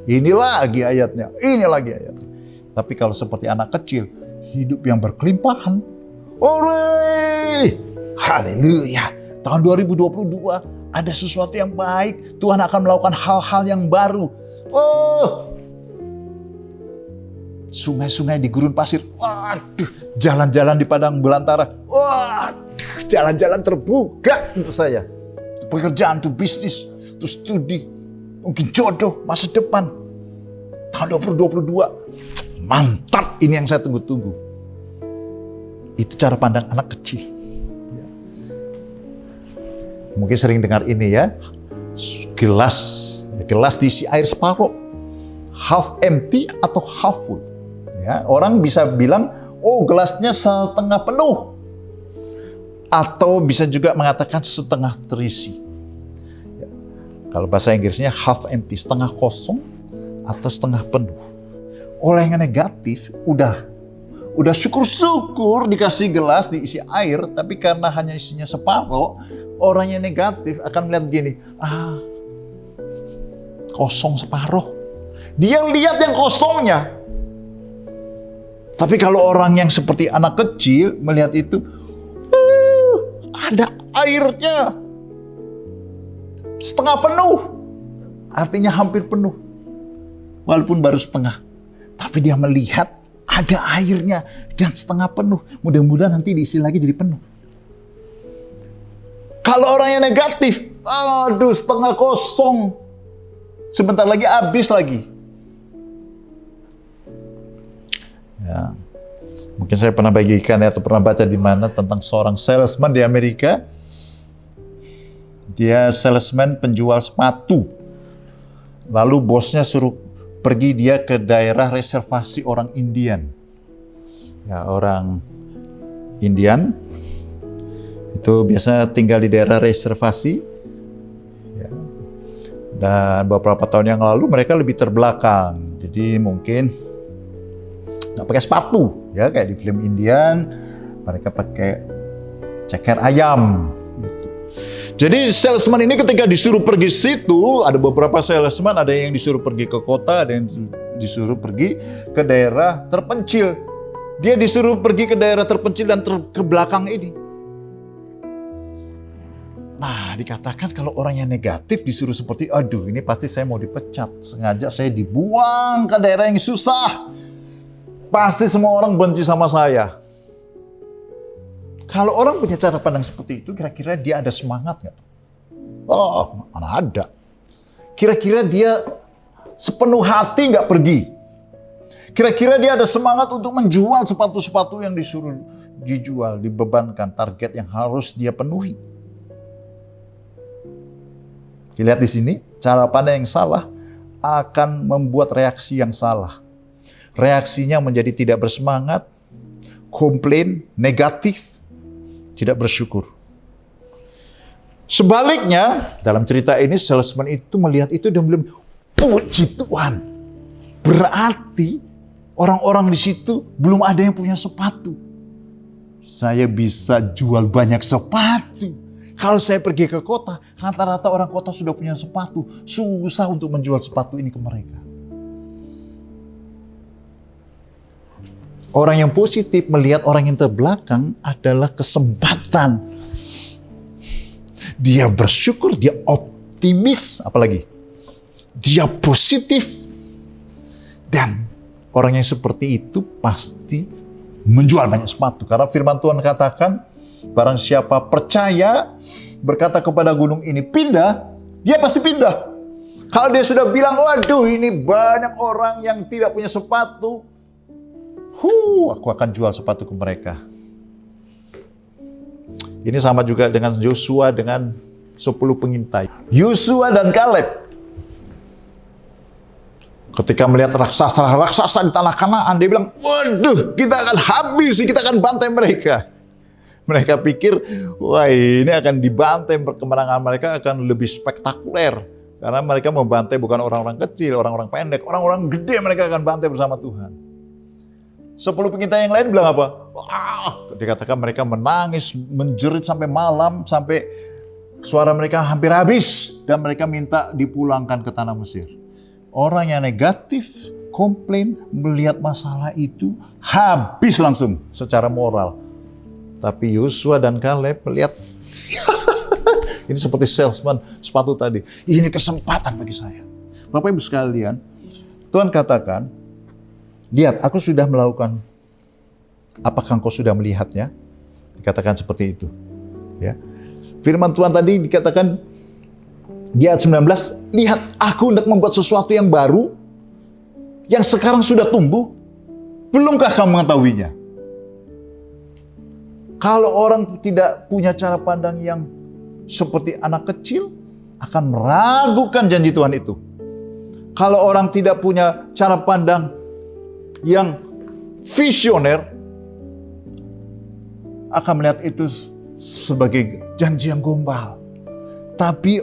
ini lagi ayatnya. Tapi kalau seperti anak kecil, hidup yang berkelimpahan. Haleluya. Tahun 2022 ada sesuatu yang baik. Tuhan akan melakukan hal-hal yang baru. Sungai-sungai di gurun pasir. Waduh, jalan-jalan di padang belantara. Waduh, jalan-jalan terbuka untuk saya. Untuk pekerjaan, untuk bisnis, untuk studi, mungkin jodoh, masa depan. Tahun 2022, mantap, ini yang saya tunggu-tunggu. Itu cara pandang anak kecil. Mungkin sering dengar ini ya, gelas diisi air separuh, half empty atau half full. Ya, orang bisa bilang, gelasnya setengah penuh, atau bisa juga mengatakan setengah terisi. Ya, kalau bahasa Inggrisnya half empty, setengah kosong atau setengah penuh. Orang yang negatif udah syukur-syukur dikasih gelas diisi air, tapi karena hanya isinya separuh, orang yang negatif akan melihat gini, kosong separuh. Dia lihat yang kosongnya. Tapi kalau orang yang seperti anak kecil melihat itu, ada airnya. Setengah penuh. Artinya hampir penuh. Walaupun baru setengah. Tapi dia melihat ada airnya dan setengah penuh. Mudah-mudahan nanti diisi lagi jadi penuh. Kalau orang yang negatif, setengah kosong. Sebentar lagi habis lagi. Ya, mungkin saya pernah bagikan atau pernah baca di mana tentang seorang salesman di Amerika. Dia salesman penjual sepatu. Lalu bosnya suruh pergi dia ke daerah reservasi orang Indian. Ya, orang Indian itu biasanya tinggal di daerah reservasi. Ya. Dan beberapa tahun yang lalu mereka lebih terbelakang. Jadi mungkin nggak pakai sepatu, ya kayak di film Indian, mereka pakai ceker ayam. Gitu. Jadi salesman ini ketika disuruh pergi situ, ada beberapa salesman, ada yang disuruh pergi ke kota, ada yang disuruh pergi ke daerah terpencil. Dia disuruh pergi ke daerah terpencil dan ke belakang ini. Nah, dikatakan kalau orang yang negatif disuruh seperti, ini pasti saya mau dipecat. Sengaja saya dibuang ke daerah yang susah. Pasti semua orang benci sama saya. Kalau orang punya cara pandang seperti itu, kira-kira dia ada semangat nggak? Mana ada. Kira-kira dia sepenuh hati nggak pergi? Kira-kira dia ada semangat untuk menjual sepatu-sepatu yang disuruh dijual, dibebankan target yang harus dia penuhi? Lihat di sini, cara pandang yang salah akan membuat reaksi yang salah. Reaksinya menjadi tidak bersemangat, komplain, negatif, tidak bersyukur. Sebaliknya, dalam cerita ini salesman itu melihat itu dan bilang, puji Tuhan. Berarti orang-orang di situ belum ada yang punya sepatu. Saya bisa jual banyak sepatu. Kalau saya pergi ke kota, rata-rata orang kota sudah punya sepatu. Susah untuk menjual sepatu ini ke mereka. Orang yang positif melihat orang yang terbelakang adalah kesempatan. Dia bersyukur, dia optimis, apalagi dia positif. Dan orang yang seperti itu pasti menjual banyak sepatu. Karena firman Tuhan katakan, barang siapa percaya, berkata kepada gunung ini pindah, dia pasti pindah. Kalau dia sudah bilang, waduh ini banyak orang yang tidak punya sepatu, aku akan jual sepatu ke mereka. Ini sama juga dengan Yosua dengan 10 pengintai. Yosua dan Kaleb, ketika melihat raksasa di tanah Kanaan, dia bilang, waduh, kita akan habis, kita akan bantai mereka. Mereka pikir, wah ini akan dibantai, kemenangan mereka akan lebih spektakuler. Karena mereka membantai bukan orang-orang kecil, orang-orang pendek, orang-orang gede mereka akan bantai bersama Tuhan. 10 pengintai yang lain bilang apa? Dikatakan mereka menangis, menjerit sampai malam, sampai suara mereka hampir habis. Dan mereka minta dipulangkan ke tanah Mesir. Orang yang negatif, komplain, melihat masalah itu, habis langsung secara moral. Tapi Yosua dan Kaleb melihat, ini seperti salesman sepatu tadi. Ini kesempatan bagi saya. Bapak Ibu sekalian, Tuhan katakan, lihat, aku sudah melakukan. Apakah engkau sudah melihatnya? Dikatakan seperti itu. Ya. Firman Tuhan tadi dikatakan di ayat 19, lihat, aku hendak membuat sesuatu yang baru, yang sekarang sudah tumbuh. Belumkah kamu mengetahuinya? Kalau orang tidak punya cara pandang yang seperti anak kecil, akan meragukan janji Tuhan itu. Kalau orang tidak punya cara pandang yang visioner, akan melihat itu sebagai janji yang gombal. Tapi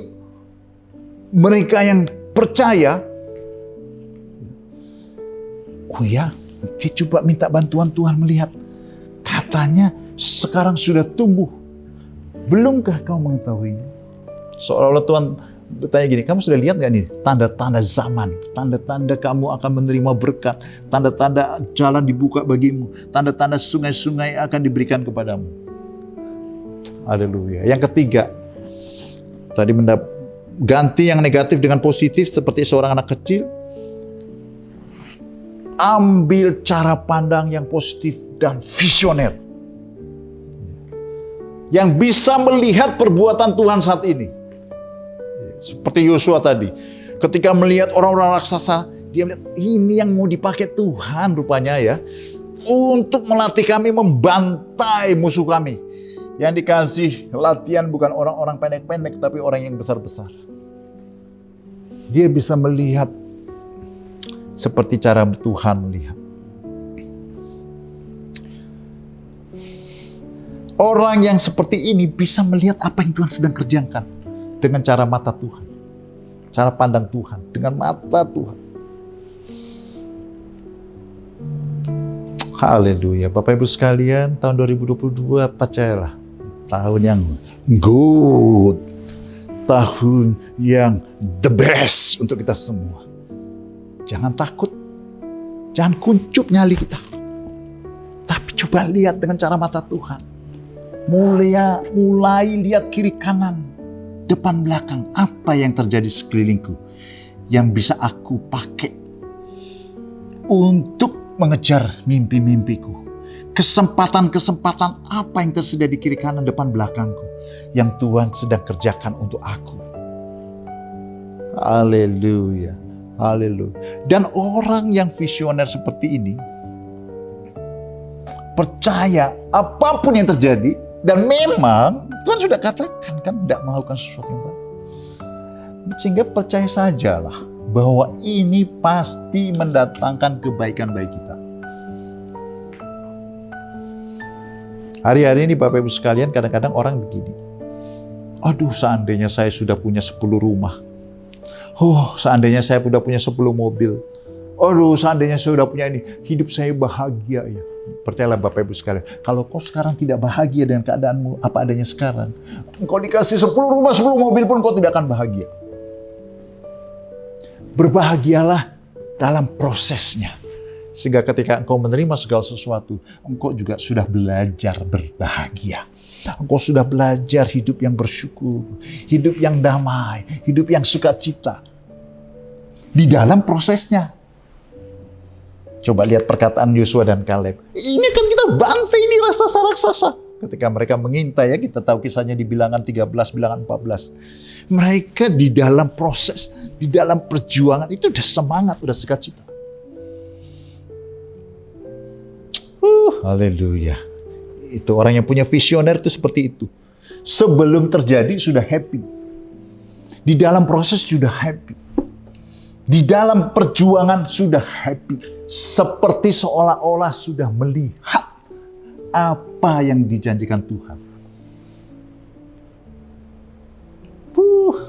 mereka yang percaya, oh ya, dia coba minta bantuan Tuhan melihat. Katanya sekarang sudah tumbuh. Belumkah kau mengetahuinya? Seolah-olah Tuhan bertanya gini, kamu sudah lihat gak nih tanda-tanda zaman, tanda-tanda kamu akan menerima berkat, tanda-tanda jalan dibuka bagimu, tanda-tanda sungai-sungai akan diberikan kepadamu. Haleluya. Yang ketiga, tadi ganti yang negatif dengan positif seperti seorang anak kecil. Ambil cara pandang yang positif dan visioner. Yang bisa melihat perbuatan Tuhan saat ini. Seperti Yosua tadi, ketika melihat orang-orang raksasa, dia melihat ini yang mau dipakai Tuhan rupanya ya, untuk melatih kami membantai musuh kami. Yang dikasih latihan bukan orang-orang pendek-pendek, tapi orang yang besar-besar. Dia bisa melihat seperti cara Tuhan melihat. Orang yang seperti ini bisa melihat apa yang Tuhan sedang kerjakan. Dengan cara mata Tuhan. Cara pandang Tuhan. Dengan mata Tuhan. Haleluya. Bapak Ibu sekalian, tahun 2022 percayalah. Tahun yang good. Tahun yang the best untuk kita semua. Jangan takut. Jangan kuncup nyali kita. Tapi coba lihat dengan cara mata Tuhan. Mulai lihat kiri kanan. Depan belakang, apa yang terjadi sekelilingku yang bisa aku pakai untuk mengejar mimpi-mimpiku. Kesempatan-kesempatan apa yang tersedia di kiri kanan depan belakangku yang Tuhan sedang kerjakan untuk aku. Haleluya, haleluya. Dan orang yang visioner seperti ini percaya apapun yang terjadi. Dan memang Tuhan sudah katakan kan tidak melakukan sesuatu yang baik. Sehingga percaya sajalah bahwa ini pasti mendatangkan kebaikan bagi kita. Hari-hari ini Bapak Ibu sekalian, kadang-kadang orang begini. Aduh, seandainya saya sudah punya 10 rumah. Seandainya saya sudah punya 10 mobil. Aduh, seandainya saya sudah punya ini. Hidup saya bahagia ya. Percayalah Bapak Ibu sekalian, kalau kau sekarang tidak bahagia dengan keadaanmu apa adanya sekarang, engkau dikasih 10 rumah, 10 mobil pun kau tidak akan bahagia. Berbahagialah dalam prosesnya. Sehingga ketika engkau menerima segala sesuatu, engkau juga sudah belajar berbahagia. Engkau sudah belajar hidup yang bersyukur, hidup yang damai, hidup yang sukacita. Di dalam prosesnya. Coba lihat perkataan Yosua dan Kaleb. Ini kan kita bantai ini raksasa-raksasa. Ketika mereka mengintai, ya kita tahu kisahnya di Bilangan 13, Bilangan 14. Mereka di dalam proses, di dalam perjuangan itu udah semangat, udah sukacita. Haleluya. Itu orang yang punya visioner itu seperti itu. Sebelum terjadi sudah happy. Di dalam proses sudah happy. Di dalam perjuangan sudah happy. Seperti seolah-olah sudah melihat apa yang dijanjikan Tuhan.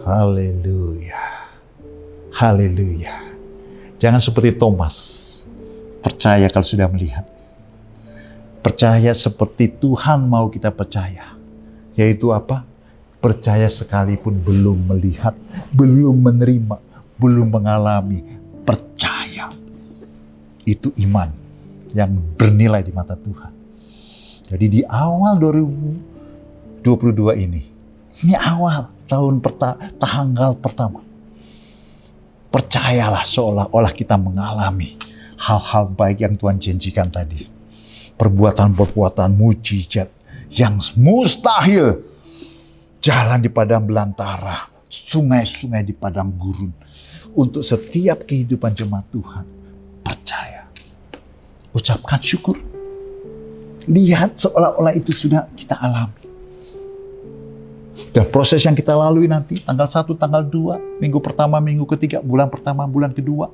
Haleluya. Haleluya. Jangan seperti Thomas. Percaya kalau sudah melihat. Percaya seperti Tuhan mau kita percaya. Yaitu apa? Percaya sekalipun belum melihat, belum menerima, belum mengalami. Percaya. Itu iman yang bernilai di mata Tuhan. Jadi di awal 2022 ini awal tahun tanggal pertama. Percayalah seolah-olah kita mengalami hal-hal baik yang Tuhan janjikan tadi. Perbuatan-perbuatan mujizat yang mustahil. Jalan di padang belantara, sungai-sungai di padang gurun. Untuk setiap kehidupan jemaat Tuhan. Percaya. Ucapkan syukur. Lihat seolah-olah itu sudah kita alami. Dan proses yang kita lalui nanti, tanggal 1, tanggal 2, minggu pertama, minggu ketiga, bulan pertama, bulan kedua.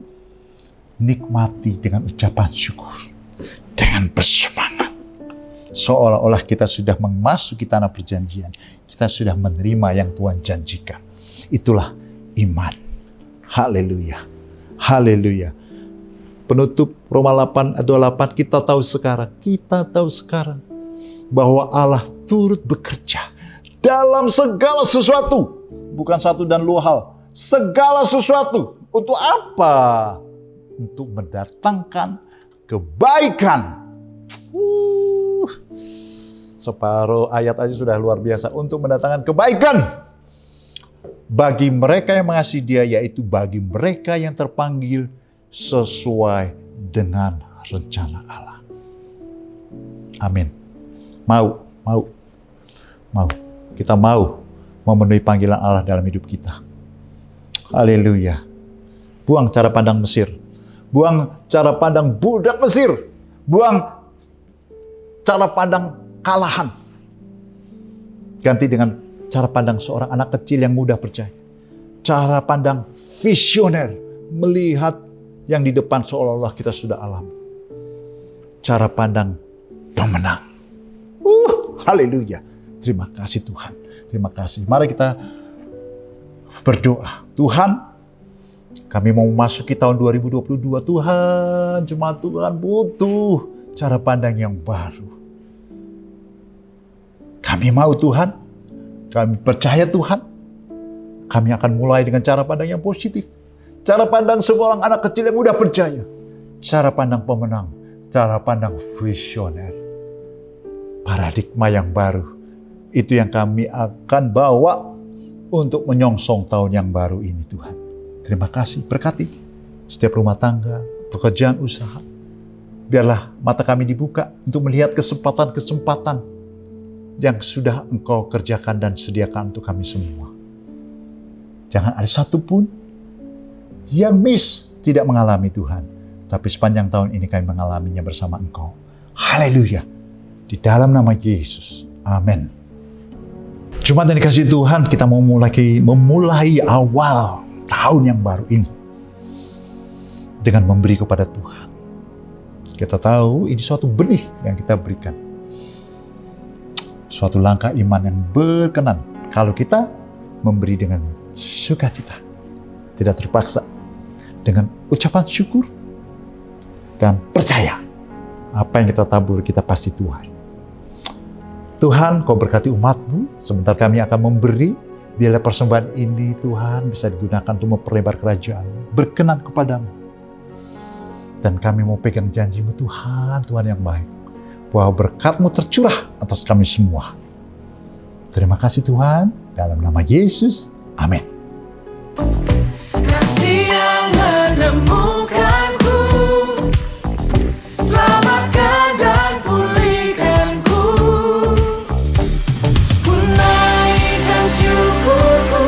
Nikmati dengan ucapan syukur. Dengan bersemangat. Seolah-olah kita sudah memasuki tanah perjanjian. Kita sudah menerima yang Tuhan janjikan. Itulah iman. Haleluya. Haleluya. Penutup Roma 8 ayat 28, kita tahu sekarang bahwa Allah turut bekerja dalam segala sesuatu. Bukan satu dan dua hal. Segala sesuatu. Untuk apa? Untuk mendatangkan kebaikan. Separuh ayat aja sudah luar biasa. Untuk mendatangkan kebaikan. Bagi mereka yang mengasihi Dia, yaitu bagi mereka yang terpanggil sesuai dengan rencana Allah. Amin. Mau. Kita mau memenuhi panggilan Allah dalam hidup kita. Haleluya. Buang cara pandang Mesir. Buang cara pandang budak Mesir. Buang cara pandang kalahan. Ganti dengan cara pandang seorang anak kecil yang mudah percaya. Cara pandang visioner. Melihat yang di depan seolah-olah kita sudah alami. Cara pandang pemenang. Haleluya. Terima kasih Tuhan. Terima kasih. Mari kita berdoa. Tuhan, kami mau memasuki tahun 2022. Tuhan, jemaat Tuhan butuh cara pandang yang baru. Kami mau Tuhan. Kami percaya Tuhan. Kami akan mulai dengan cara pandang yang positif. Cara pandang seorang anak kecil yang mudah percaya. Cara pandang pemenang. Cara pandang visioner. Paradigma yang baru. Itu yang kami akan bawa untuk menyongsong tahun yang baru ini Tuhan. Terima kasih. Berkati setiap rumah tangga, pekerjaan usaha. Biarlah mata kami dibuka untuk melihat kesempatan-kesempatan yang sudah Engkau kerjakan dan sediakan untuk kami semua. Jangan ada satupun yang tidak mengalami Tuhan. Tapi sepanjang tahun ini kami mengalaminya bersama Engkau. Haleluya. Di dalam nama Yesus. Amin. Jemaat yang dikasihi Tuhan, kita mau memulai awal tahun yang baru ini. Dengan memberi kepada Tuhan. Kita tahu ini suatu benih yang kita berikan. Suatu langkah iman yang berkenan. Kalau kita memberi dengan sukacita. Tidak terpaksa. Dengan ucapan syukur dan percaya Apa yang kita tabur, kita pasti tuai. Tuhan, Kau berkati umat-Mu, sebentar kami akan memberi, biarlah persembahan ini Tuhan bisa digunakan untuk memperlebar kerajaan-Mu, berkenan kepadamu. Dan kami mau pegang janji-Mu Tuhan, Tuhan yang baik, bahwa berkat-Mu tercurah atas kami semua. Terima kasih Tuhan, dalam nama Yesus, amin. Kasih yang menemukanku, selamatkan dan pulihkanku. Ku naikkan syukurku,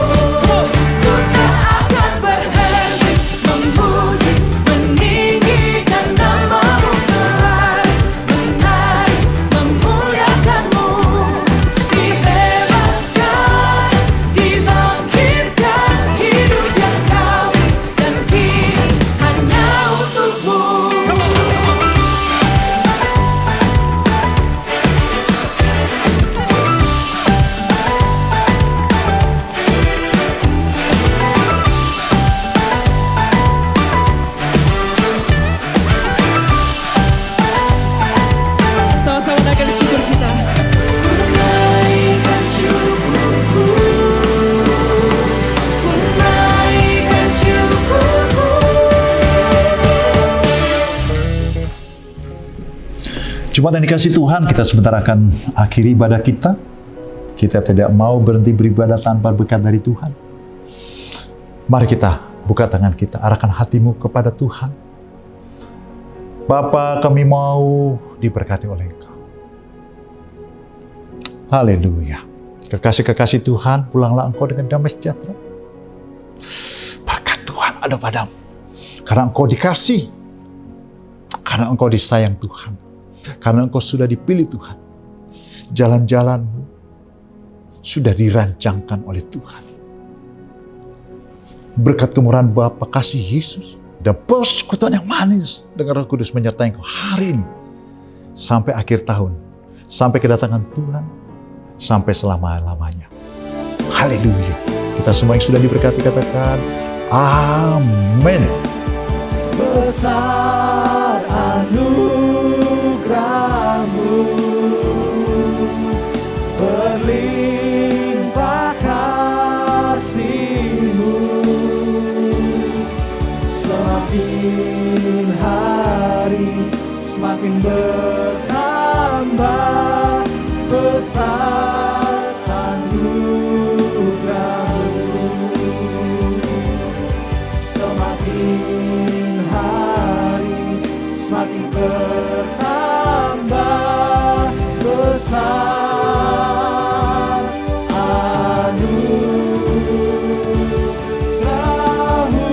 ku tak akan berhenti memuji, meninggikan nama-Mu selalu, menaik, memuliakan-Mu. Dibebaskan, dibangkitkan, hidup yang kami dan kini hanya untuk-Mu. Sama-sama naikkan syukur kita. Ku naikkan syukurku, ku naikkan syukurku. Jemaat yang dikasihi Tuhan, kita sebentar akan akhiri ibadah kita. Kita tidak mau berhenti beribadah tanpa berkat dari Tuhan. Mari kita buka tangan kita, arahkan hatimu kepada Tuhan. Bapa, kami mau diberkati oleh Engkau. Haleluya. Kekasih-kekasih Tuhan, pulanglah engkau dengan damai sejahtera. Berkat Tuhan ada padamu. Karena engkau dikasih. Karena engkau disayang Tuhan. Karena engkau sudah dipilih Tuhan. Jalan-jalanmu sudah dirancangkan oleh Tuhan. Berkat kemurahan Bapa, kasih Yesus, dan persekutuan yang manis dengan Roh Kudus menyertai engkau hari ini. Sampai akhir tahun. Sampai kedatangan Tuhan. Sampai selama-lamanya. Haleluya. Kita semua yang sudah diberkati katakan, amin. Besar anugerah-Mu, berlimpah kasih-Mu, semakin hari semakin bertambah. Besar anugerah-Mu, semakin hari semakin bertambah. Besar anugerah-Mu.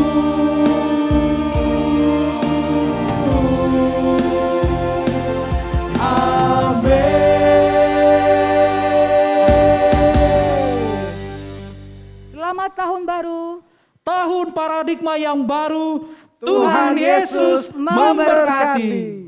Selamat tahun baru. Tahun paradigma yang baru, Tuhan Yesus memberkati.